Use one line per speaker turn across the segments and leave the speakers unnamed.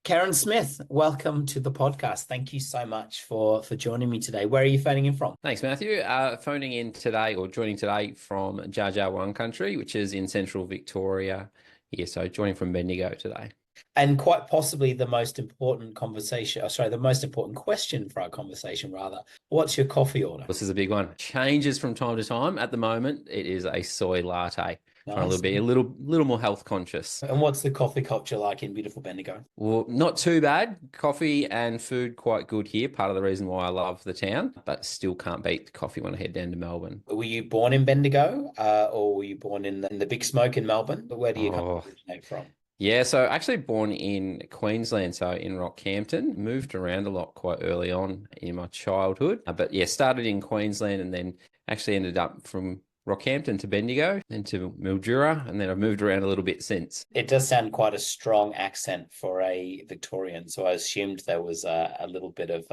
Kerrin Smith, welcome to the podcast. Thank you so much for joining me today. Where are you phoning in from?
Thanks, Matthew. Phoning in today or joining today from Jar Jar One Country, which is in central Victoria. Yeah, so joining from Bendigo today.
And quite possibly the most important the most important question for our conversation, rather. What's your coffee order?
This is a big one. Changes from time to time. At the moment, it is a soy latte. Trying to be a little more health conscious.
And what's the coffee culture like in beautiful Bendigo?
Well, not too bad. Coffee and food quite good here. Part of the reason why I love the town, but still can't beat the coffee when I head down to Melbourne.
Were you born in Bendigo, or were you born in the Big Smoke in Melbourne? Where do you kind of originate from?
Yeah, so actually born in Queensland, so in Rockhampton. Moved around a lot quite early on in my childhood. But yeah, started in Queensland and then actually ended up from Rockhampton to Bendigo, then to Mildura, and then I've moved around a little bit since.
It does sound quite a strong accent for a Victorian, so I assumed there was a little bit of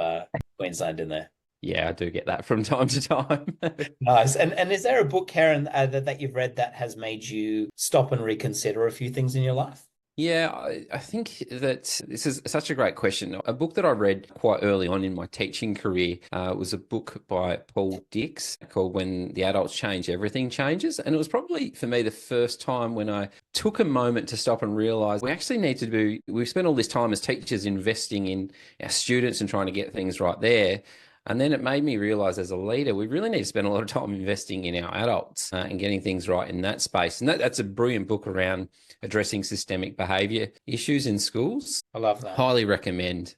Queensland in there.
Yeah, I do get that from time to time.
Nice. And is there a book, Kerrin, that you've read that has made you stop and reconsider a few things in your life?
Yeah, I think that this is such a great question. A book that I read quite early on in my teaching career was a book by Paul Dix called When the Adults Change, Everything Changes. And it was probably, for me, the first time when I took a moment to stop and realize we actually need to we've spent all this time as teachers investing in our students and trying to get things right there. And then it made me realize as a leader, we really need to spend a lot of time investing in our adults and getting things right in that space. And that's a brilliant book around addressing systemic behavior issues in schools.
I love that.
Highly recommend.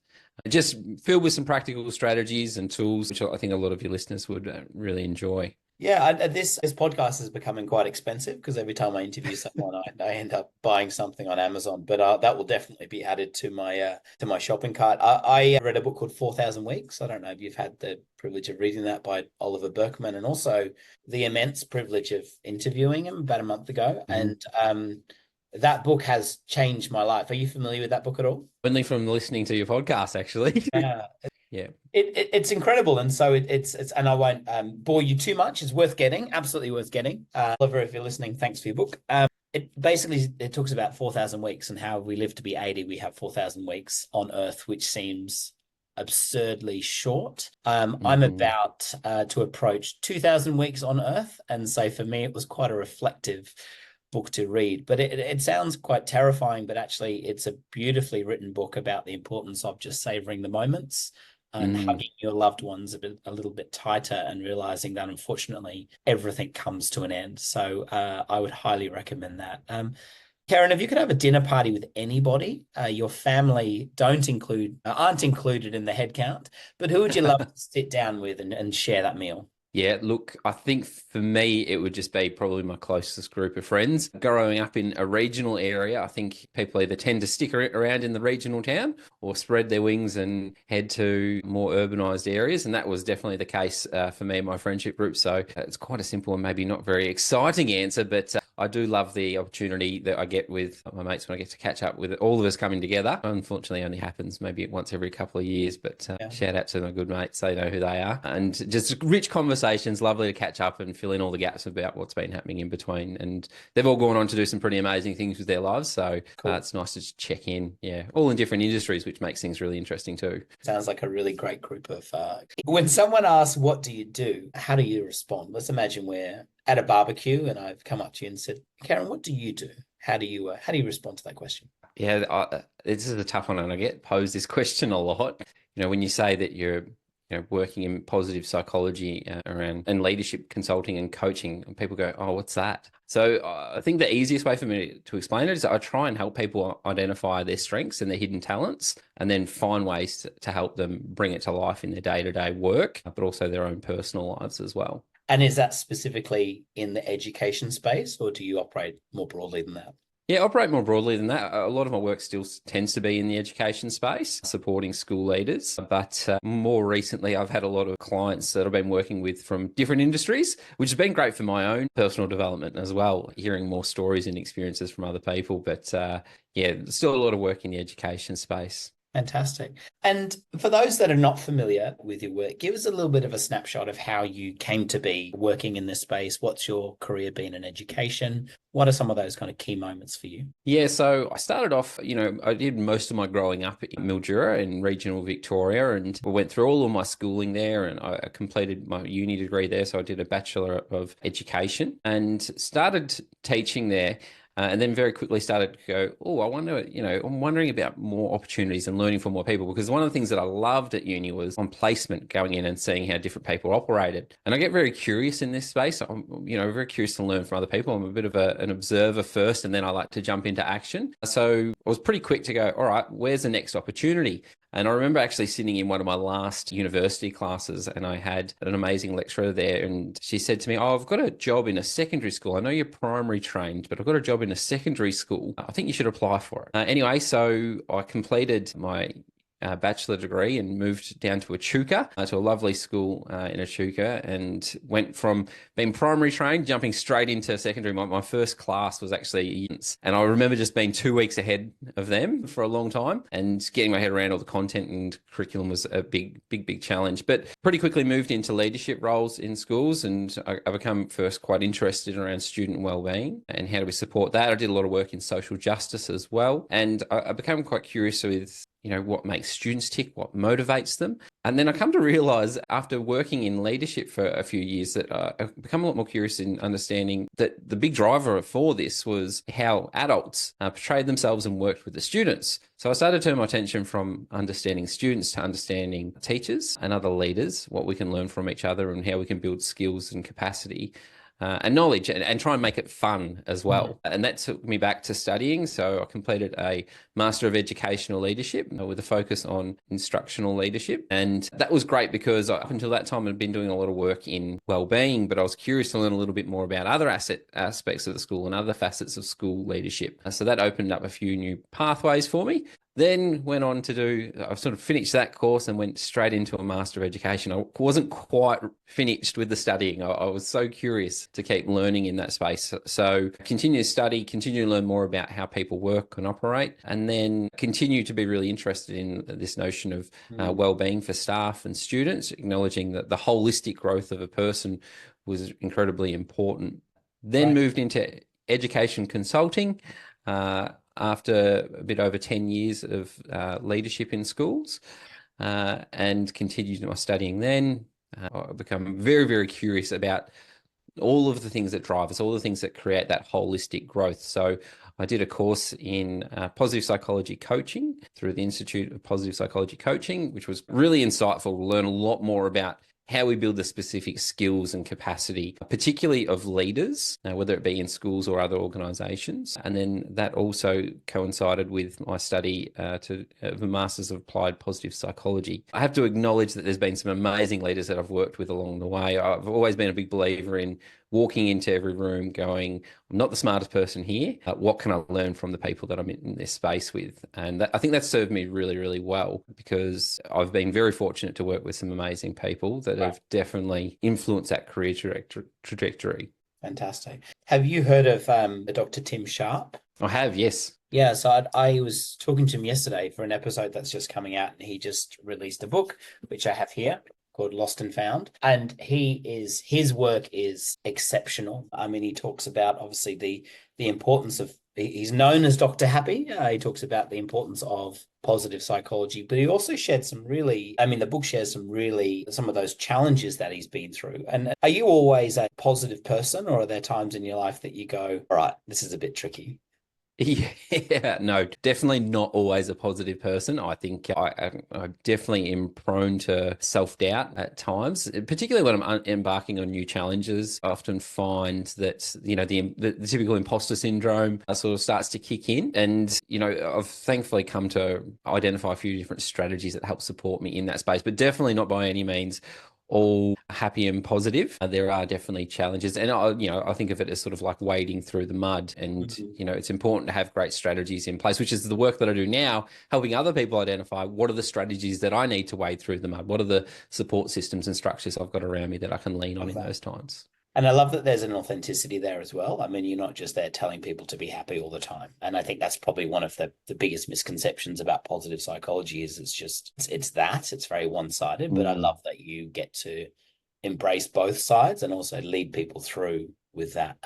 Just filled with some practical strategies and tools, which I think a lot of your listeners would really enjoy.
Yeah, this podcast is becoming quite expensive because every time I interview someone, I end up buying something on Amazon. But that will definitely be added to my shopping cart. I read a book called 4,000 Weeks. I don't know if you've had the privilege of reading that by Oliver Burkeman, and also the immense privilege of interviewing him about a month ago. Mm-hmm. And that book has changed my life. Are you familiar with that book at all?
Only from listening to your podcast, actually. Yeah.
It's incredible. And so it's and I won't bore you too much. It's worth getting, absolutely worth getting. Oliver, if you're listening, thanks for your book. It talks about 4,000 weeks and how we live to be 80. We have 4,000 weeks on Earth, which seems absurdly short. I'm about to approach 2,000 weeks on Earth. And so for me, it was quite a reflective book to read, but it sounds quite terrifying, but actually it's a beautifully written book about the importance of just savoring the moments and hugging your loved ones a little bit tighter and realizing that unfortunately everything comes to an end. So I would highly recommend that. Kerrin, if you could have a dinner party with anybody, your family aren't included in the head count, but who would you love to sit down with and share that meal?
Yeah, look, I think for me, it would just be probably my closest group of friends. Growing up in a regional area, I think people either tend to stick around in the regional town or spread their wings and head to more urbanised areas. And that was definitely the case for me and my friendship group. So it's quite a simple and maybe not very exciting answer, but I do love the opportunity that I get with my mates when I get to catch up with all of us coming together. Unfortunately, it only happens maybe once every couple of years, but shout out to my good mates. They know who they are. And just rich conversations, lovely to catch up and fill in all the gaps about what's been happening in between. And they've all gone on to do some pretty amazing things with their lives. So cool. It's nice to just check in. Yeah, all in different industries, which makes things really interesting too.
Sounds like a really great group of... When someone asks, what do you do? How do you respond? Let's imagine we're at a barbecue and I've come up to you and said, Kerrin, what do you do? How do you respond to that question?
Yeah, this is a tough one, and I get posed this question a lot. You know, when you say that you're working in positive psychology around and leadership consulting and coaching, and people go, oh, what's that? So I think the easiest way for me to explain it is I try and help people identify their strengths and their hidden talents, and then find ways to help them bring it to life in their day-to-day work, but also their own personal lives as well.
And is that specifically in the education space, or do you operate more broadly than that?
Yeah, operate more broadly than that. A lot of my work still tends to be in the education space, supporting school leaders. But more recently, I've had a lot of clients that I've been working with from different industries, which has been great for my own personal development as well, hearing more stories and experiences from other people. But yeah, still a lot of work in the education space.
Fantastic. And for those that are not familiar with your work, give us a little bit of a snapshot of how you came to be working in this space. What's your career been in education? What are some of those kind of key moments for you?
Yeah, so I started off, I did most of my growing up in Mildura in regional Victoria, and I went through all of my schooling there, and I completed my uni degree there. So I did a Bachelor of Education and started teaching there. And then very quickly started to go, oh, I wonder, I'm wondering about more opportunities and learning from more people, because one of the things that I loved at uni was on placement, going in and seeing how different people operated. And I get very curious in this space. I'm, very curious to learn from other people. I'm a bit of an observer first, and then I like to jump into action. So I was pretty quick to go, all right, where's the next opportunity? And I remember actually sitting in one of my last university classes, and I had an amazing lecturer there, and she said to me, oh, I've got a job in a secondary school. I know you're primary trained, but I've got a job in a secondary school. I think you should apply for it. Anyway, so I completed my bachelor degree and moved down to Echuca, to a lovely school in Echuca, and went from being primary trained, jumping straight into secondary. My first class was actually, and I remember just being 2 weeks ahead of them for a long time, and getting my head around all the content and curriculum was a big challenge. But pretty quickly moved into leadership roles in schools, and I became first quite interested around student wellbeing and how do we support that. I did a lot of work in social justice as well, and I became quite curious with what makes students tick, what motivates them. And then I come to realize after working in leadership for a few years that I've become a lot more curious in understanding that the big driver for this was how adults portrayed themselves and worked with the students. So I started to turn my attention from understanding students to understanding teachers and other leaders, what we can learn from each other and how we can build skills and capacity. And knowledge, and try and make it fun as well. And that took me back to studying. So I completed a Master of Educational Leadership with a focus on instructional leadership. And that was great because up until that time, I'd been doing a lot of work in wellbeing, but I was curious to learn a little bit more about other aspects of the school and other facets of school leadership. So that opened up a few new pathways for me. Then went on to I sort of finished that course and went straight into a Master of Education. I wasn't quite finished with the studying. I was so curious to keep learning in that space. So continue to study, continue to learn more about how people work and operate, and then continue to be really interested in this notion of wellbeing for staff and students, acknowledging that the holistic growth of a person was incredibly important. Then moved into education consulting. After a bit over 10 years of leadership in schools, and continued my studying then. I've become very, very curious about all of the things that drive us, all the things that create that holistic growth. So I did a course in positive psychology coaching through the Institute of Positive Psychology Coaching, which was really insightful to learn a lot more about how we build the specific skills and capacity, particularly of leaders, whether it be in schools or other organisations. And then that also coincided with my study of a Masters of Applied Positive Psychology. I have to acknowledge that there's been some amazing leaders that I've worked with along the way. I've always been a big believer in walking into every room going, I'm not the smartest person here. What can I learn from the people that I'm in this space with? And I think that's served me really, really well, because I've been very fortunate to work with some amazing people that have definitely influenced that career trajectory.
Fantastic. Have you heard of Dr. Tim Sharp?
I have, yes.
Yeah, so I was talking to him yesterday for an episode that's just coming out, and he just released a book, which I have here, called Lost and Found. And his work is exceptional. I mean, he talks about obviously the importance of, he's known as Dr. Happy. He talks about the importance of positive psychology, but he also shared the book shares some of those challenges that he's been through. And are you always a positive person, or are there times in your life that you go, all right, this is a bit tricky?
Yeah, no, definitely not always a positive person. I think I definitely am prone to self-doubt at times, particularly when I'm embarking on new challenges. I often find that, the typical imposter syndrome sort of starts to kick in. And, I've thankfully come to identify a few different strategies that help support me in that space, but definitely not by any means all happy and positive. There are definitely challenges, and I think of it as sort of like wading through the mud. And it's important to have great strategies in place, which is the work that I do now, helping other people identify what are the strategies that I need to wade through the mud. What are the support systems and structures I've got around me that I can lean on in those times.
And I love that there's an authenticity there as well. I mean, you're not just there telling people to be happy all the time. And I think that's probably one of the biggest misconceptions about positive psychology is it's very one-sided, but I love that you get to embrace both sides and also lead people through with that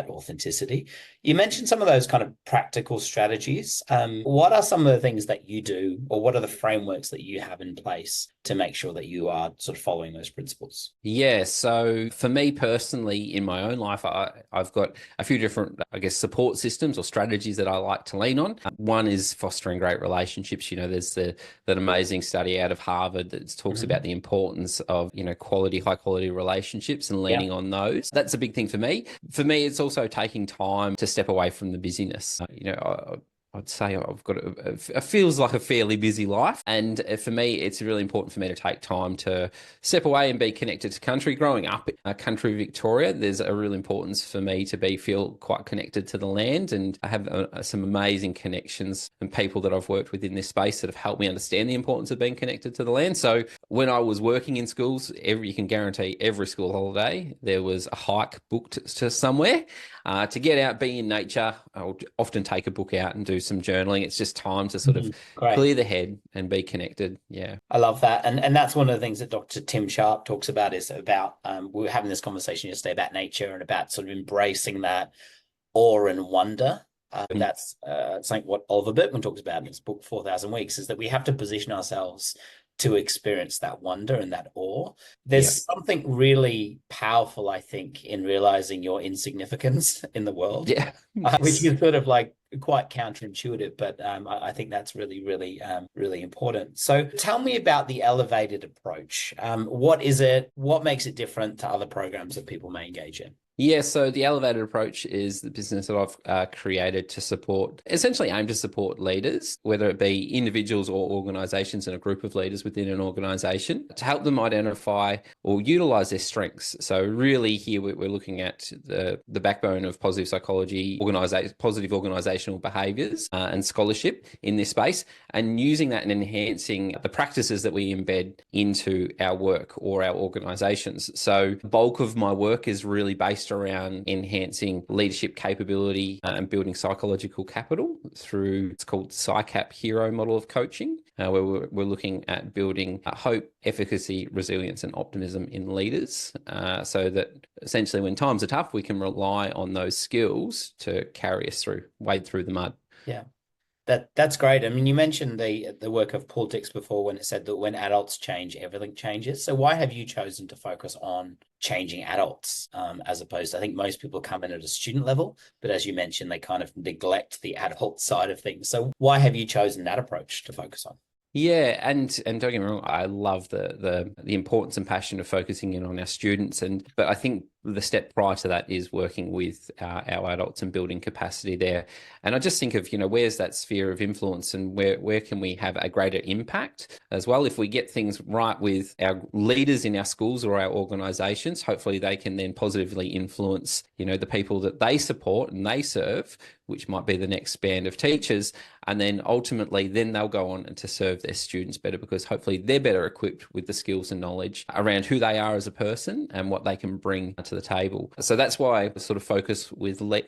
authenticity. You mentioned some of those kind of practical strategies. What are some of the things that you do, or what are the frameworks that you have in place to make sure that you are sort of following those principles?
Yeah, so for me personally, in my own life, I've got a few different, I guess, support systems or strategies that I like to lean on. One is fostering great relationships. There's that amazing study out of Harvard that talks about the importance of, high quality relationships and leaning on those. That's a big thing for me. For me, it's also taking time to step away from the busyness. I'd say I've got it feels like a fairly busy life. And for me, it's really important for me to take time to step away and be connected to country. Growing up in country Victoria, there's a real importance for me to feel quite connected to the land. And I have some amazing connections and people that I've worked with in this space that have helped me understand the importance of being connected to the land. So when I was working in schools, you can guarantee every school holiday, there was a hike booked to somewhere. To get out, be in nature. I'll often take a book out and do some journaling. It's just time to sort of clear the head and be connected. Yeah.
I love that. And that's one of the things that Dr. Tim Sharp talks about is about, we were having this conversation yesterday about nature and about sort of embracing that awe and wonder. That's something what Oliver Burkeman talks about in his book, 4,000 Weeks, is that we have to position ourselves to experience that wonder and that awe. There's something really powerful, I think, in realizing your insignificance in the world, which is sort of like quite counterintuitive, but I think that's really, really, really important. So tell me about the elevated approach. What is it? What makes it different to other programs that people may engage in?
Yeah, so the elevated approach is the business that I've created to support, essentially aim to support leaders, whether it be individuals or organizations and a group of leaders within an organization, to help them identify or utilize their strengths. So really here we're looking at the backbone of positive psychology, positive organizational behaviors and scholarship in this space, and using that and enhancing the practices that we embed into our work or our organizations. So the bulk of my work is really based around enhancing leadership capability and building psychological capital through, it's called PsyCap Hero model of coaching, where we're looking at building hope, efficacy, resilience, and optimism in leaders, so that essentially when times are tough, we can rely on those skills to carry us through, wade through the mud.
Yeah. That's great. I mean, you mentioned the work of Paul Dix before when it said that when adults change, everything changes. So why have you chosen to focus on changing adults as opposed to, I think most people come in at a student level, but as you mentioned, they kind of neglect the adult side of things. So why have you chosen that approach to focus on?
Yeah, and don't get me wrong, I love the importance and passion of focusing in on our students, but I think the step prior to that is working with our adults and building capacity there. And I just think of, where's that sphere of influence and where can we have a greater impact as well? If we get things right with our leaders in our schools or our organizations, hopefully they can then positively influence, the people that they support and they serve, which might be the next band of teachers. And then ultimately, then they'll go on and to serve their students better because hopefully they're better equipped with the skills and knowledge around who they are as a person and what they can bring to the table. So that's why I sort of focus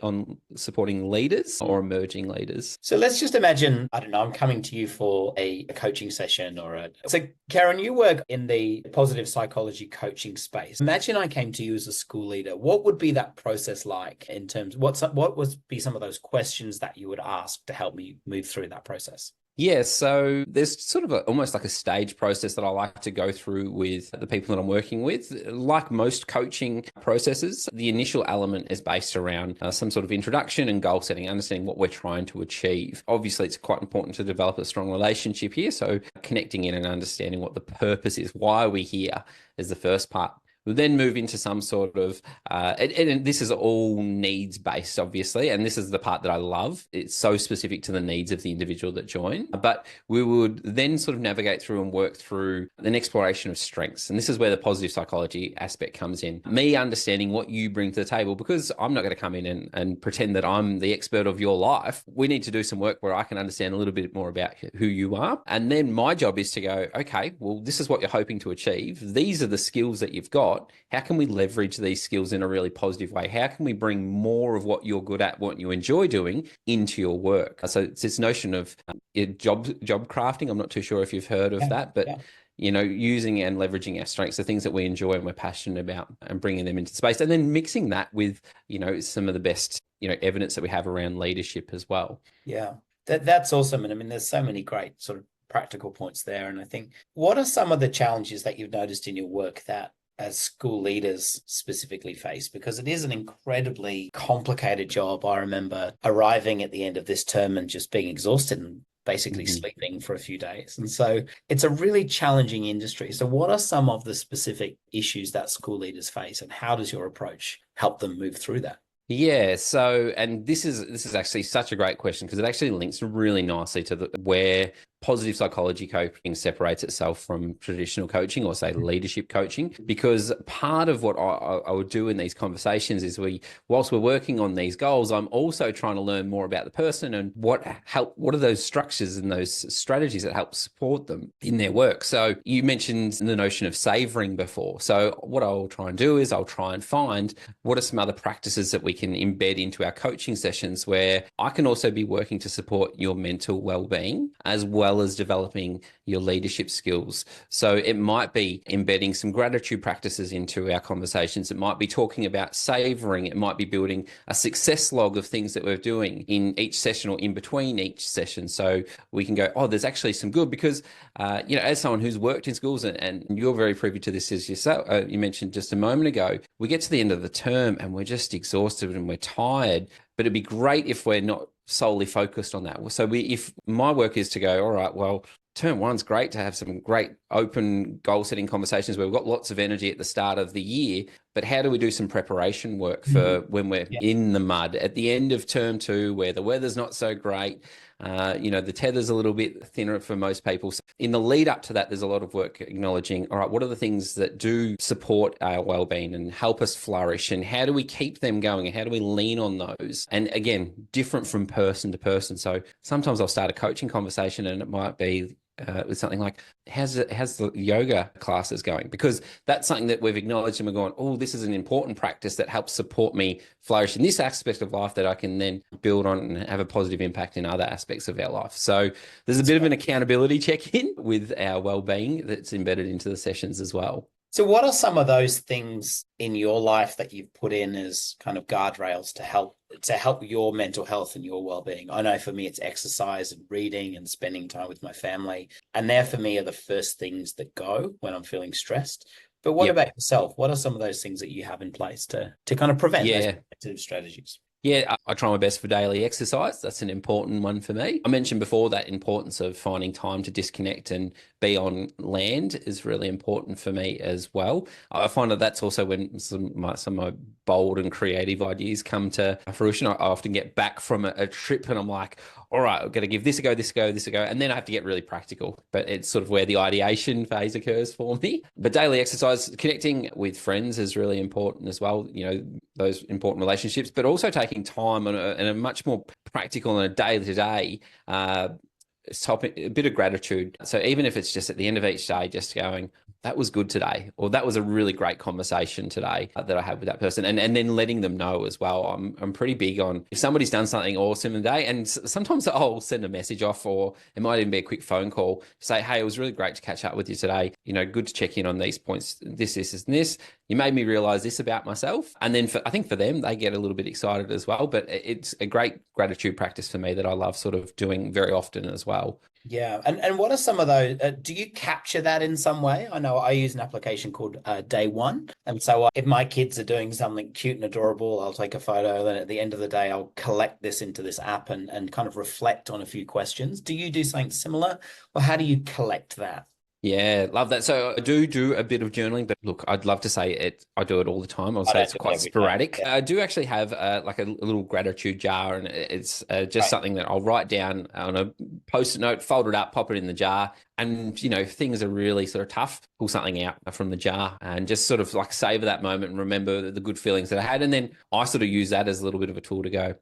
on supporting leaders or emerging leaders.
So let's just imagine, I don't know, I'm coming to you for a coaching session So Kerrin, you work in the positive psychology coaching space. Imagine I came to you as a school leader. What would be that process like in terms, what would be some of those questions that you would ask to help me move through that process?
Yeah, so there's sort of almost like a stage process that I like to go through with the people that I'm working with. Like most coaching processes, the initial element is based around some sort of introduction and goal setting, understanding what we're trying to achieve. Obviously, it's quite important to develop a strong relationship here. So connecting in and understanding what the purpose is, why are we here is the first part. We'll then move into some sort of, and this is all needs based, obviously, and this is the part that I love. It's so specific to the needs of the individual that join. But we would then sort of navigate through and work through an exploration of strengths. And this is where the positive psychology aspect comes in. Me understanding what you bring to the table, because I'm not going to come in and pretend that I'm the expert of your life. We need to do some work where I can understand a little bit more about who you are. And then my job is to go, okay, well, this is what you're hoping to achieve. These are the skills that you've got. got, how can we leverage these skills in a really positive way? How can we bring more of what you're good at, what you enjoy doing, into your work? So it's this notion of job crafting. I'm not too sure if you've heard of
Yeah,
that, but
yeah.
using and leveraging our strengths, the things that we enjoy and we're passionate about, and bringing them into space, and then mixing that with, some of the best, evidence that we have around leadership as well.
Yeah, that's awesome. And I mean, there's so many great sort of practical points there. And I think, what are some of the challenges that you've noticed in your work that as school leaders specifically face? Because it is an incredibly complicated job. I remember arriving at the end of this term and just being exhausted and basically sleeping for a few days. And so it's a really challenging industry. So what are some of the specific issues that school leaders face, and how does your approach help them move through that?
Yeah, so and this is actually such a great question, because it actually links really nicely to where positive psychology coaching separates itself from traditional coaching, or say leadership coaching. Because part of what I would do in these conversations is, whilst we're working on these goals, I'm also trying to learn more about the person and what are those structures and those strategies that help support them in their work. So you mentioned the notion of savoring before. So what I'll try and do is I'll try and find what are some other practices that we can embed into our coaching sessions, where I can also be working to support your mental well-being as well as developing your leadership skills. So it might be embedding some gratitude practices into our conversations. It might be talking about savoring. It might be building a success log of things that we're doing in each session or in between each session. So we can go, oh, there's actually some good, because, as someone who's worked in schools, and you're very privy to this as yourself, you mentioned just a moment ago, we get to the end of the term and we're just exhausted and we're tired, but it'd be great if we're not solely focused on that. So if my work is to go, all right, well, term one's great to have some great open goal setting conversations where we've got lots of energy at the start of the year, but how do we do some preparation work for when we're in the mud at the end of term two, where the weather's not so great, the tether's a little bit thinner for most people. So in the lead up to that, there's a lot of work acknowledging, all right, what are the things that do support our well-being and help us flourish, and how do we keep them going, and how do we lean on those? And again, different from person to person. So sometimes I'll start a coaching conversation and it might be with something like, how's the yoga classes going? Because that's something that we've acknowledged, and we're going, oh, this is an important practice that helps support me flourish in this aspect of life that I can then build on and have a positive impact in other aspects of our life. So there's a bit of an accountability check-in with our well-being that's embedded into the sessions as well.
So what are some of those things in your life that you've put in as kind of guardrails to help your mental health and your well-being? I know for me, it's exercise and reading and spending time with my family. And there for me are the first things that go when I'm feeling stressed. But what about yourself? What are some of those things that you have in place to kind of prevent those preventative strategies?
Yeah, I try my best for daily exercise. That's an important one for me. I mentioned before that importance of finding time to disconnect and be on land is really important for me as well. I find that that's also when some of my bold and creative ideas come to fruition. I often get back from a trip and I'm like, all right, I've got to give this a go, this a go, this a go. And then I have to get really practical. But it's sort of where the ideation phase occurs for me. But daily exercise, connecting with friends is really important as well. Those important relationships, but also taking time and a much more practical and a day-to-day topic, a bit of gratitude. So even if it's just at the end of each day, just going, that was good today, or that was a really great conversation today that I had with that person, and then letting them know as well. I'm pretty big on, if somebody's done something awesome in the day, and sometimes I'll send a message off, or it might even be a quick phone call, say, hey, it was really great to catch up with you today. Good to check in on these points, this, and this. You made me realize this about myself. And then I think for them, they get a little bit excited as well. But it's a great gratitude practice for me that I love sort of doing very often as well.
Yeah. And what are some of those? Do you capture that in some way? I know I use an application called Day One. And so if my kids are doing something cute and adorable, I'll take a photo. Then at the end of the day, I'll collect this into this app and kind of reflect on a few questions. Do you do something similar, or how do you collect that?
Yeah, love that. So I do a bit of journaling, but look, I'd love to say it. I do it all the time. I'll say it's quite sporadic. Yeah. I do actually have like a little gratitude jar, and it's just something that I'll write down on a Post-it note, fold it up, pop it in the jar. And, if things are really sort of tough, pull something out from the jar and just sort of like savor that moment and remember the good feelings that I had. And then I sort of use that as a little bit of a tool to go,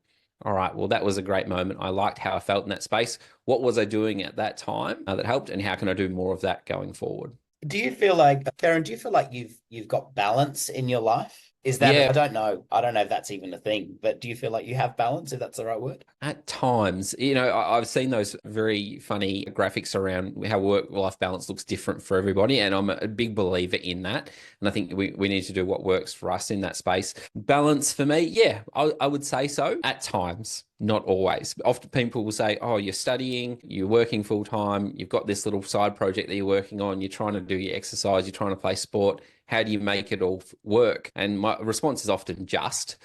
all right, well, that was a great moment. I liked how I felt in that space. What was I doing at that time that helped, and how can I do more of that going forward?
Do you feel like, Kerrin, do you feel like you've got balance in your life? Is that,
Yeah,
I don't know. I don't know if that's even a thing, but do you feel like you have balance, if that's the right word?
at times, I've seen those very funny graphics around how work-life balance looks different for everybody, and I'm a big believer in that. And I think we need to do what works for us in that space. Balance for me, yeah, I would say so. At times, not always. Often people will say, "Oh, you're studying, you're working full time, you've got this little side project that you're working on, you're trying to do your exercise, you're trying to play sport. How do you make it all work?" And my response is often just.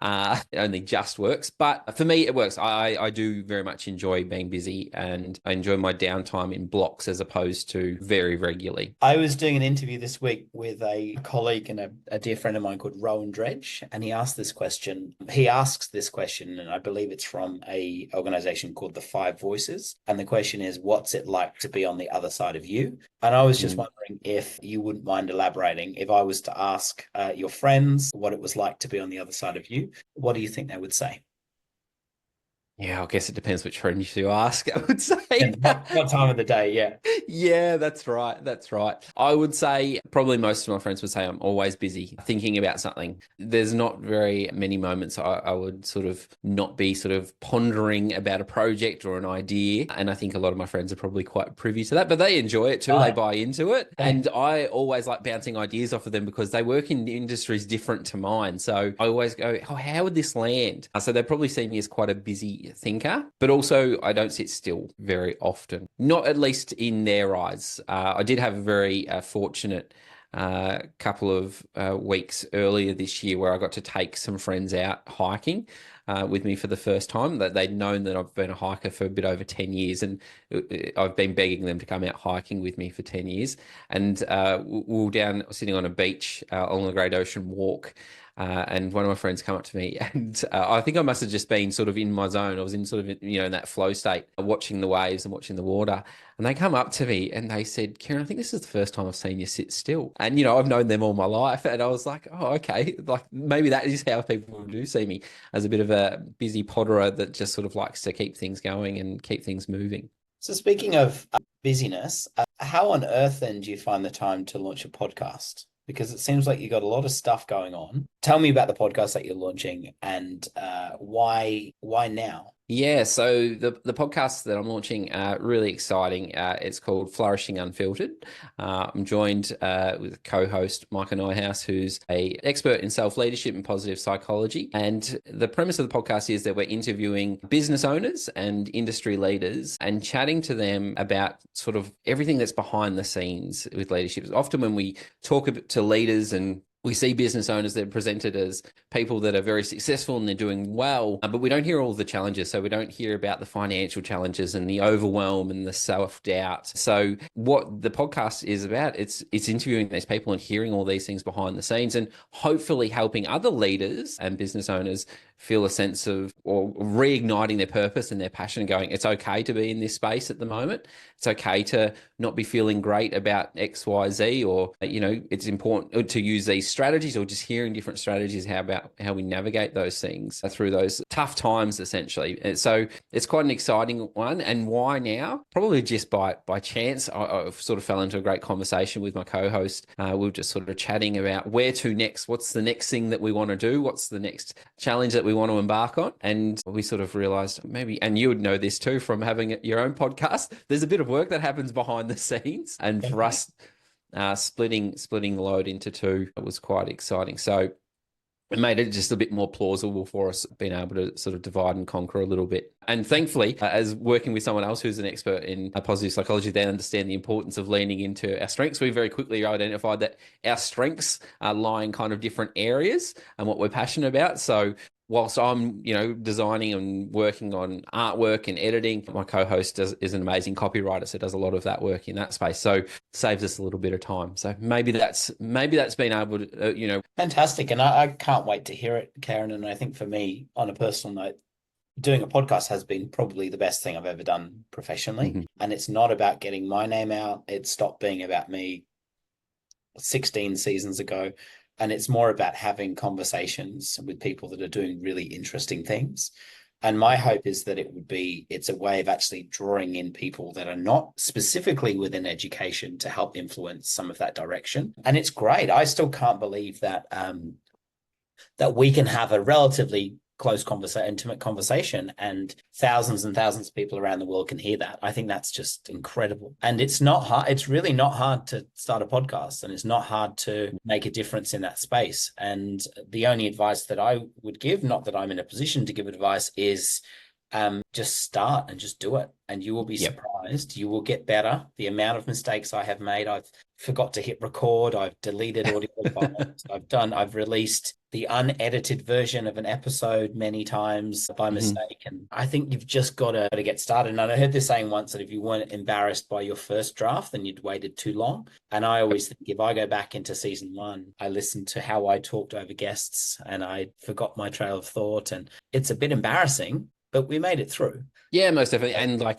It only just works. But for me, it works. I do very much enjoy being busy, and I enjoy my downtime in blocks as opposed to very regularly.
I was doing an interview this week with a colleague and a dear friend of mine called Rowan Dredge, and he asked this question. He asks this question, and I believe it's from a organization called the Five Voices. And the question is, what's it like to be on the other side of you? And I was just
Mm.
wondering if you wouldn't mind elaborating. If I was to ask your friends what it was like to be on the other side of you, what do you think they would say?
Yeah, I guess it depends which friend you ask, I would say.
And what time of the day? Yeah.
Yeah, that's right. That's right. I would say probably most of my friends would say I'm always busy thinking about something. There's not very many moments I would sort of not be sort of pondering about a project or an idea. And I think a lot of my friends are probably quite privy to that, but they enjoy it too. They
Right.
buy into it.
Okay.
And I always like bouncing ideas off of them because they work in industries different to mine. So I always go, oh, how would this land? So they probably see me as quite a busy thinker, but also I don't sit still very often, not at least in their eyes. I did have a very fortunate couple of weeks earlier this year where I got to take some friends out hiking with me for the first time. That they'd known that I've been a hiker for a bit over 10 years, and I've been begging them to come out hiking with me for 10 years. And we were down sitting on a beach along the Great Ocean Walk. And one of my friends come up to me, and I think I must have just been sort of in my zone. I was in sort of, in that flow state, watching the waves and watching the water. And they come up to me and they said, Kerrin, I think this is the first time I've seen you sit still. And, I've known them all my life. And I was like, oh, okay. Like maybe that is how people do see me, as a bit of a busy potterer that just sort of likes to keep things going and keep things moving.
So speaking of busyness, how on earth then do you find the time to launch a podcast? Because it seems like you got a lot of stuff going on. Tell me about the podcast that you're launching and why now?
Yeah, so the podcast that I'm launching really exciting. It's called Flourishing Unfiltered. I'm joined with co-host Micah Nyhouse, who's a expert in self-leadership and positive psychology. And the premise of the podcast is that we're interviewing business owners and industry leaders and chatting to them about sort of everything that's behind the scenes with leadership. Often when we talk to leaders and we see business owners that are presented as people that are very successful and they're doing well, but we don't hear all the challenges. So we don't hear about the financial challenges and the overwhelm and the self-doubt. So what the podcast is about, it's interviewing these people and hearing all these things behind the scenes and hopefully helping other leaders and business owners feel a sense of, or reigniting their purpose and their passion and going, it's okay to be in this space at the moment. It's okay to not be feeling great about X, Y, Z, or, it's important to use these strategies, or just hearing different strategies, how we navigate those things through those tough times, essentially. And so it's quite an exciting one. And why now? Probably just by chance. I sort of fell into a great conversation with my co-host. We were just sort of chatting about where to next. What's the next thing that we want to do? What's the next challenge that we want to embark on? And we sort of realized maybe, and you would know this too from having your own podcast, there's a bit of work that happens behind the scenes. And for us, splitting the load into two, it was quite exciting. So it made it just a bit more plausible for us being able to sort of divide and conquer a little bit. And thankfully, as working with someone else who's an expert in positive psychology, they understand the importance of leaning into our strengths. We very quickly identified that our strengths lie in kind of different areas and what we're passionate about. So whilst I'm, designing and working on artwork and editing, my co-host is an amazing copywriter, so does a lot of that work in that space. So saves us a little bit of time. So maybe that's been able to,
Fantastic. And I can't wait to hear it, Kerrin. And I think for me, on a personal note, doing a podcast has been probably the best thing I've ever done professionally.
Mhm.
And it's not about getting my name out. It stopped being about me 16 seasons ago. And it's more about having conversations with people that are doing really interesting things. And my hope is that it's a way of actually drawing in people that are not specifically within education to help influence some of that direction. And it's great. I still can't believe that that we can have a relatively close intimate conversation, and thousands of people around the world can hear that. I think that's just incredible. And it's not hard. It's really not hard to start a podcast, and it's not hard to make a difference in that space. And the only advice that I would give, not that I'm in a position to give advice, is just start and just do it, and you will be surprised. You will get better. The amount of mistakes I have made, I've forgot to hit record, I've deleted audio files, I've released the unedited version of an episode many times by mistake. And I think you've just got to get started. And I heard this saying once, that if you weren't embarrassed by your first draft, then you'd waited too long. And I always think, if I go back into season 1, I listened to how I talked over guests and I forgot my trail of thought, and it's a bit embarrassing, but we made it through.
Yeah, most definitely.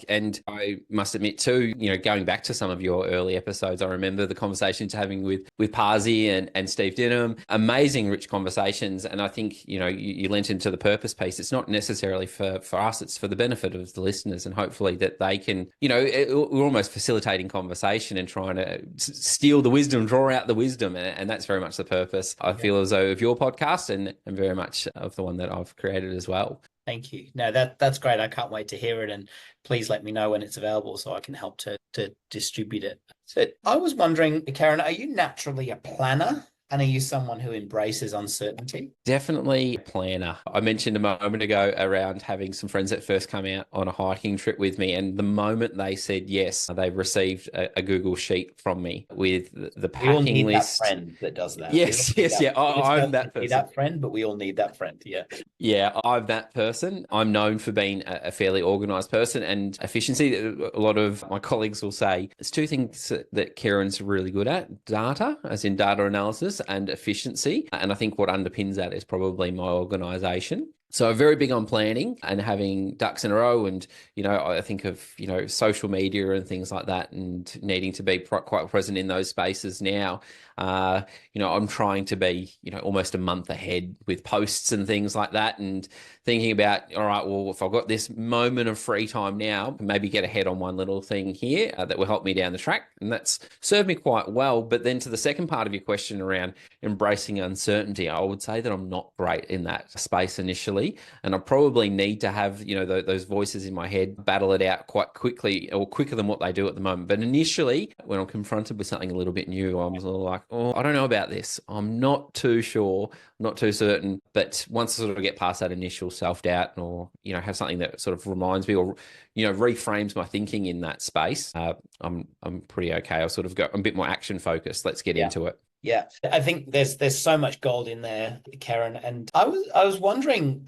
And I must admit too, going back to some of your early episodes, I remember the conversations having with Parsi and Steve Dinham, amazing, rich conversations. And I think, you lent into the purpose piece. It's not necessarily for us, it's for the benefit of the listeners, and hopefully that they can, we're almost facilitating conversation and trying to steal the wisdom, draw out the wisdom. And that's very much the purpose, I feel, as though, of your podcast, and very much of the one that I've created as well.
Thank you. No, that's great. I can't wait to hear it, and please let me know when it's available so I can help to distribute it. So I was wondering, Kerrin, are you naturally a planner? And are you someone who embraces uncertainty?
Definitely a planner. I mentioned a moment ago around having some friends that first come out on a hiking trip with me. And the moment they said yes, they received a Google sheet from me with the packing
we all need
list.
That friend that does that.
Yes. I'm that person.
That friend, but we all need that friend. Yeah.
Yeah, I'm that person. I'm known for being a fairly organized person, and efficiency. A lot of my colleagues will say there's two things that Kerrin's really good at: data, as in data analysis, and efficiency. And I think what underpins that is probably my organization. So I'm very big on planning and having ducks in a row. And, I think of, social media and things like that, and needing to be quite present in those spaces now. I'm trying to be, almost a month ahead with posts and things like that, and thinking about, all right, well, if I've got this moment of free time now, maybe get ahead on one little thing here that will help me down the track. And that's served me quite well. But then to the second part of your question around embracing uncertainty, I would say that I'm not great in that space initially. And I probably need to have, those voices in my head battle it out quite quickly, or quicker than what they do at the moment. But initially, when I'm confronted with something a little bit new, I'm sort of like, oh, I don't know about this. I'm not too sure, not too certain. But once I sort of get past that initial self-doubt, or, have something that sort of reminds me, or, reframes my thinking in that space, I'm pretty okay. I'll sort of go, I'm a bit more action focused. Let's get into it.
Yeah, I think there's so much gold in there, Kerrin. And I was wondering,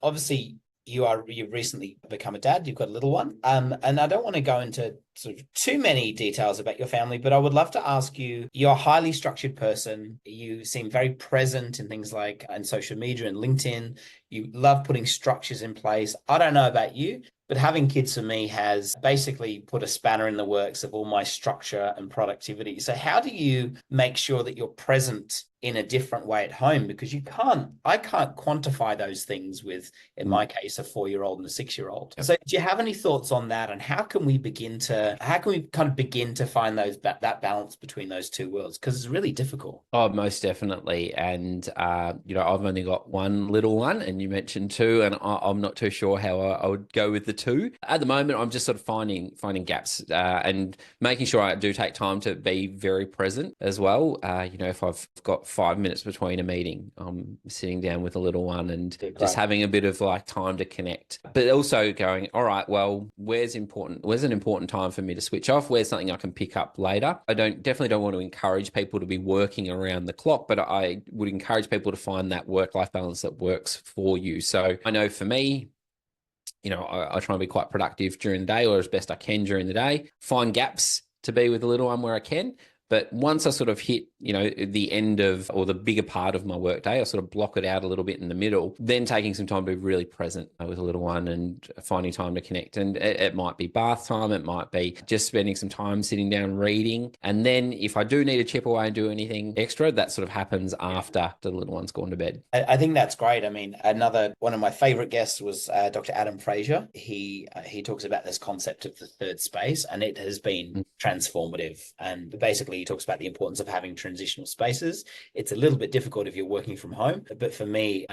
obviously you've recently become a dad, you've got a little one. And I don't want to go into sort of too many details about your family, but I would love to ask you, you're a highly structured person. You seem very present in things like on social media and LinkedIn. You love putting structures in place. I don't know about you, but having kids for me has basically put a spanner in the works of all my structure and productivity. So how do you make sure that you're present in a different way at home? Because I can't quantify those things with, in my case, a 4-year-old and a 6-year-old. So do you have any thoughts on that? And how can we kind of begin to find that balance between those two worlds? Because it's really difficult.
Oh, most definitely. And, I've only got one little one, and you mentioned two, and I'm not too sure how I would go with the two. At the moment, I'm just sort of finding gaps and making sure I do take time to be very present as well. If I've got 5 minutes between a meeting, I'm sitting down with a little one and just having a bit of like time to connect, but also going, all right, well, where's an important time for me to switch off? Where's something I can pick up later? I definitely don't want to encourage people to be working around the clock, but I would encourage people to find that work-life balance that works for you. So I know for me, I try and be quite productive during the day, or as best I can during the day, find gaps to be with the little one where I can, But once I sort of hit, the end of or the bigger part of my workday, I sort of block it out a little bit in the middle, then taking some time to be really present with a little one and finding time to connect. And it might be bath time, it might be just spending some time sitting down reading. And then if I do need to chip away and do anything extra, that sort of happens after the little one's gone to bed.
I think that's great. I mean, another one of my favorite guests was Dr. Adam Fraser. He talks about this concept of the third space, and it has been transformative. And basically, he talks about the importance of having transitional spaces. It's a little bit difficult if you're working from home, but for me,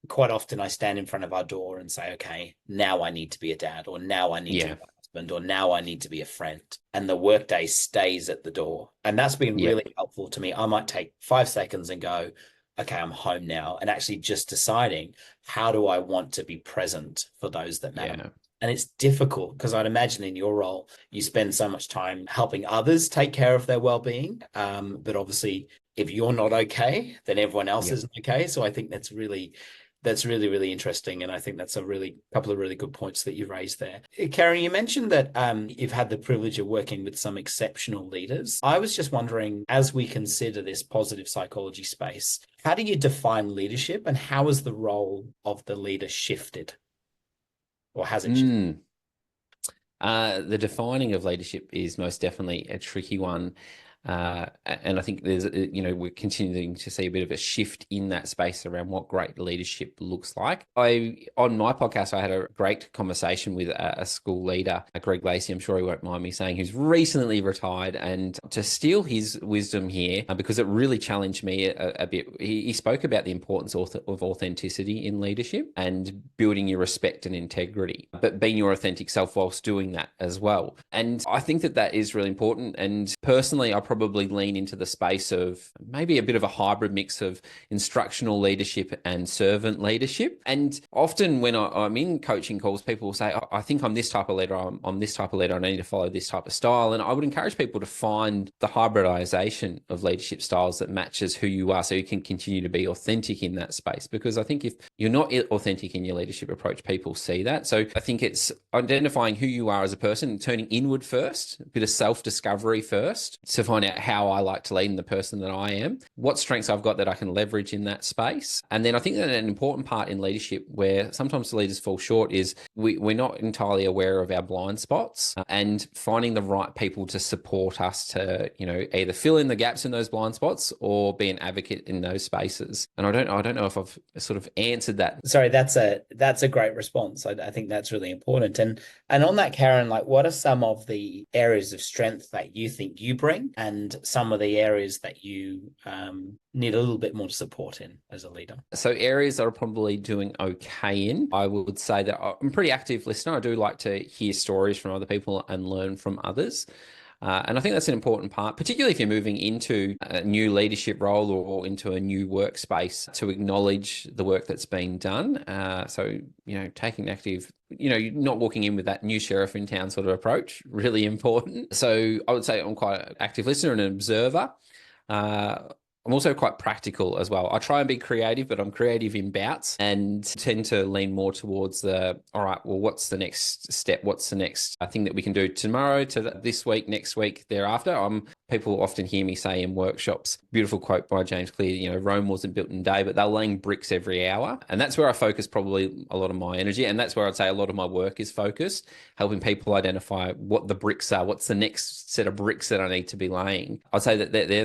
quite often I stand in front of our door and say, okay, now I need to be a dad, or now I need to be a husband, or now I need to be a friend. And the workday stays at the door. And that's been really helpful to me. I might take 5 seconds and go, okay, I'm home now, and actually just deciding, how do I want to be present for those that matter? Yeah. And it's difficult because I'd imagine in your role, you spend so much time helping others take care of their well-being. But obviously, if you're not okay, then everyone else isn't okay. So I think that's really, really interesting. And I think that's couple of really good points that you raised there. Kerrin, you mentioned that you've had the privilege of working with some exceptional leaders. I was just wondering, as we consider this positive psychology space, how do you define leadership, and how has the role of the leader shifted? Or has it shifted?
The defining of leadership is most definitely a tricky one. And I think we're continuing to see a bit of a shift in that space around what great leadership looks like. On my podcast, I had a great conversation with a school leader, Greg Lacey, I'm sure he won't mind me saying, who's recently retired. And to steal his wisdom here, because it really challenged me a bit, he spoke about the importance of authenticity in leadership and building your respect and integrity, but being your authentic self whilst doing that as well. And I think that is really important. And personally, I probably lean into the space of maybe a bit of a hybrid mix of instructional leadership and servant leadership. And often when I'm in coaching calls, people will say, I think I'm this type of leader, I'm this type of leader, I need to follow this type of style. And I would encourage people to find the hybridization of leadership styles that matches who you are, so you can continue to be authentic in that space. Because I think if you're not authentic in your leadership approach, people see that. So I think it's identifying who you are as a person, turning inward first, a bit of self-discovery first, to find out how I like to lead and the person that I am, what strengths I've got that I can leverage in that space. And then I think that an important part in leadership where sometimes the leaders fall short is we're not entirely aware of our blind spots, and finding the right people to support us to, either fill in the gaps in those blind spots or be an advocate in those spaces. And I don't know if I've sort of answered that.
Sorry, that's a great response. I think that's really important. And on that, Kerrin, what are some of the areas of strength that you think you bring, and some of the areas that you need a little bit more support in as a leader?
So areas that I'm probably doing okay in, I would say that I'm a pretty active listener. I do like to hear stories from other people and learn from others. And I think that's an important part, particularly if you're moving into a new leadership role or into a new workspace, to acknowledge the work that's been done. So, taking active, not walking in with that new sheriff in town sort of approach, really important. So I would say I'm quite an active listener and an observer. I'm also quite practical as well. I try and be creative, but I'm creative in bouts and tend to lean more towards all right, well, what's the next step? What's the next thing that we can do tomorrow, to this week, next week, thereafter? People often hear me say in workshops, beautiful quote by James Clear, Rome wasn't built in a day, but they're laying bricks every hour. And that's where I focus probably a lot of my energy. And that's where I'd say a lot of my work is focused, helping people identify what the bricks are, what's the next set of bricks that I need to be laying. I'd say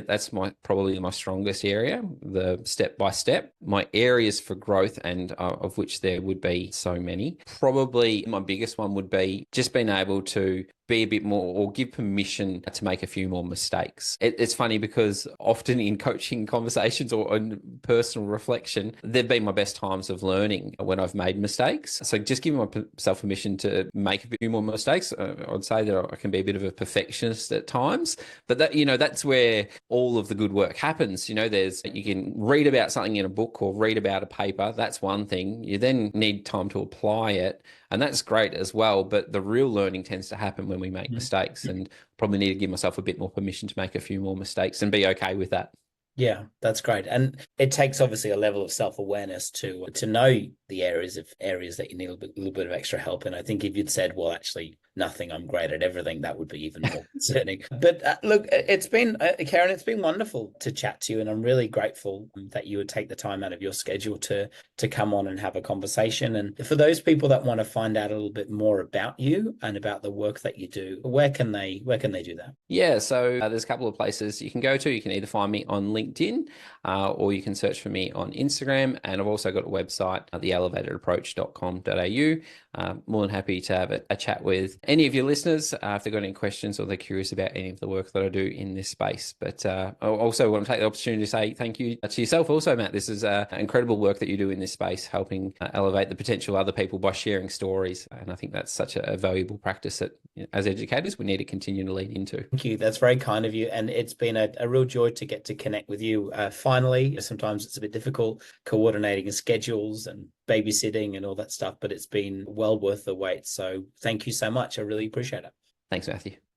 that's probably my strongest area, the step by step. My areas for growth, and of which there would be so many, probably my biggest one would be just being able to be a bit more, or give permission to make a few more mistakes. It's funny because often in coaching conversations or in personal reflection, they've been my best times of learning when I've made mistakes. So just giving myself permission to make a few more mistakes. I'd say that I can be a bit of a perfectionist at times, but that's where all of the good work happens. You can read about something in a book or read about a paper. That's one thing. You then need time to apply it, and that's great as well. But the real learning tends to happen when we make mistakes, and probably need to give myself a bit more permission to make a few more mistakes and be okay with that.
Yeah, that's great. And it takes obviously a level of self-awareness to know the areas that you need little bit of extra help. And I think if you'd said, well, actually nothing, I'm great at everything, that would be even more concerning. But look, it's been Kerrin, it's been wonderful to chat to you, and I'm really grateful that you would take the time out of your schedule to come on and have a conversation. And for those people that want to find out a little bit more about you and about the work that you do, where can they do that?
Yeah, so there's a couple of places you can go to. You can either find me on LinkedIn or you can search for me on Instagram. And I've also got a website, theelevatedapproach.com.au. More than happy to have a chat with any of your listeners if they've got any questions or they're curious about any of the work that I do in this space. But I also want to take the opportunity to say thank you to yourself also, Matt. This is incredible work that you do in this space, helping elevate the potential of other people by sharing stories. And I think that's such a valuable practice that, as educators, we need to continue to lean into.
Thank you. That's very kind of you. And it's been a real joy to get to connect with you. Finally, sometimes it's a bit difficult coordinating schedules and babysitting and all that stuff, but it's been well worth the wait. So thank you so much. I really appreciate it.
Thanks, Matthew.